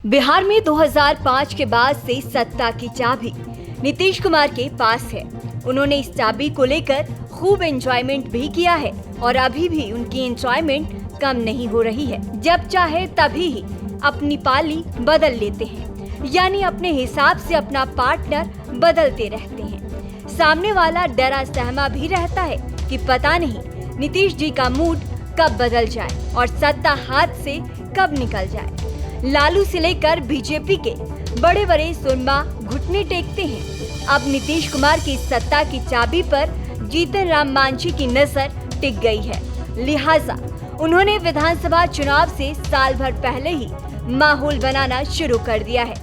बिहार में 2005 के बाद से सत्ता की चाबी नीतीश कुमार के पास है। उन्होंने इस चाबी को लेकर खूब एंजॉयमेंट भी किया है और अभी भी उनकी एंजॉयमेंट कम नहीं हो रही है। जब चाहे तभी ही अपनी पाली बदल लेते हैं, यानी अपने हिसाब से अपना पार्टनर बदलते रहते हैं। सामने वाला डरा सहमा भी रहता है कि पता नहीं नीतीश जी का मूड कब बदल जाए और सत्ता हाथ से कब निकल जाए। लालू से लेकर बीजेपी के बड़े बड़े सुरमा घुटने टेकते हैं। अब नीतीश कुमार की सत्ता की चाबी पर जीतन राम मांझी की नजर टिक गई है, लिहाजा उन्होंने विधानसभा चुनाव से साल भर पहले ही माहौल बनाना शुरू कर दिया है।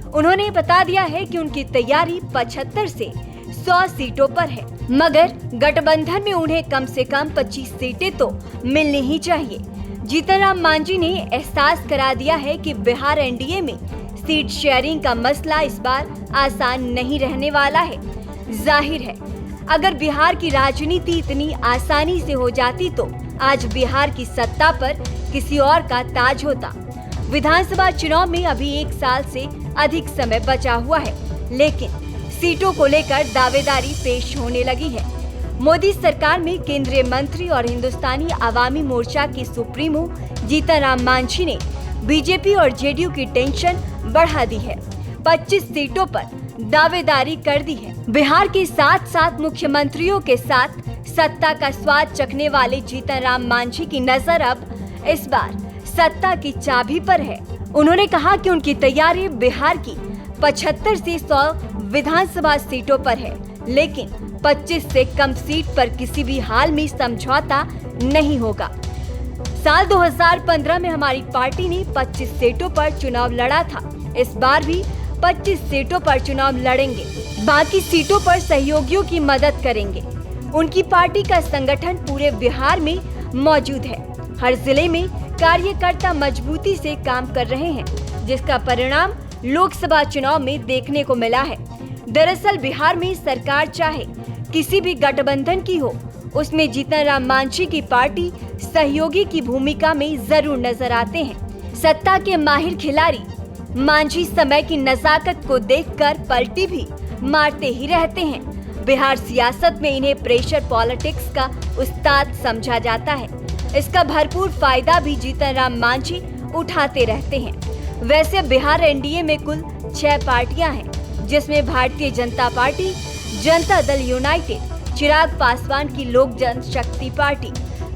उन्होंने बता दिया है कि उनकी तैयारी 75 से 100 सीटों पर है, मगर गठबंधन में उन्हें कम से कम 25 सीटें तो मिलनी ही चाहिए। जीतन राम मांझी ने एहसास करा दिया है कि बिहार एनडीए में सीट शेयरिंग का मसला इस बार आसान नहीं रहने वाला है। जाहिर है, अगर बिहार की राजनीति इतनी आसानी से हो जाती तो आज बिहार की सत्ता पर किसी और का ताज होता। विधानसभा चुनाव में अभी 1 साल से अधिक समय बचा हुआ है, लेकिन सीटों को लेकर दावेदारी पेश होने लगी है। मोदी सरकार में केंद्रीय मंत्री और हिंदुस्तानी आवामी मोर्चा के सुप्रीमो जीतन राम मांझी ने बीजेपी और जेडीयू की टेंशन बढ़ा दी है। 25 सीटों पर दावेदारी कर दी है। बिहार के साथ साथ मुख्यमंत्रियों के साथ सत्ता का स्वाद चखने वाले जीतन राम मांझी की नजर अब इस बार सत्ता की चाबी पर है। उन्होंने कहा कि उनकी तैयारी बिहार की 75 से 100 विधानसभा सीटों पर है, लेकिन 25 से कम सीट पर किसी भी हाल में समझौता नहीं होगा। साल 2015 में हमारी पार्टी ने 25 सीटों पर चुनाव लड़ा था। इस बार भी 25 सीटों पर चुनाव लड़ेंगे, बाकी सीटों पर सहयोगियों की मदद करेंगे। उनकी पार्टी का संगठन पूरे बिहार में मौजूद है। हर जिले में कार्यकर्ता मजबूती से काम कर रहे हैं, जिसका परिणाम लोकसभा चुनाव में देखने को मिला है। दरअसल बिहार में सरकार चाहे किसी भी गठबंधन की हो, उसमें जीतन राम मांझी की पार्टी सहयोगी की भूमिका में जरूर नजर आते हैं। सत्ता के माहिर खिलाड़ी मांझी समय की नजाकत को देखकर पलटी भी मारते ही रहते हैं। बिहार सियासत में इन्हें प्रेशर पॉलिटिक्स का उस्ताद समझा जाता है। इसका भरपूर फायदा भी जीतन राम मांझी उठाते रहते हैं। वैसे बिहार एनडीए में कुल 6 पार्टियां हैं, जिसमें भारतीय जनता पार्टी, जनता दल यूनाइटेड, चिराग पासवान की लोक जनशक्ति पार्टी,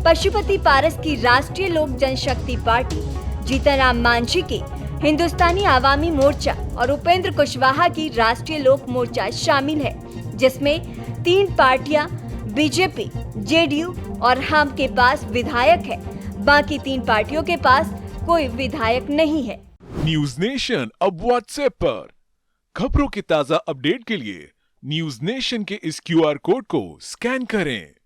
पशुपति पारस की राष्ट्रीय लोक जनशक्ति पार्टी, जीतन राम मांझी की हिंदुस्तानी आवामी मोर्चा और उपेंद्र कुशवाहा की राष्ट्रीय लोक मोर्चा शामिल है, जिसमें 3 पार्टियां बीजेपी, जेडीयू और हम के पास विधायक है। बाकी 3 पार्टियों के पास कोई विधायक नहीं है। न्यूज नेशन अब व्हाट्सएप पर खबरों के ताजा अपडेट के लिए न्यूज नेशन के इस QR कोड को स्कैन करें।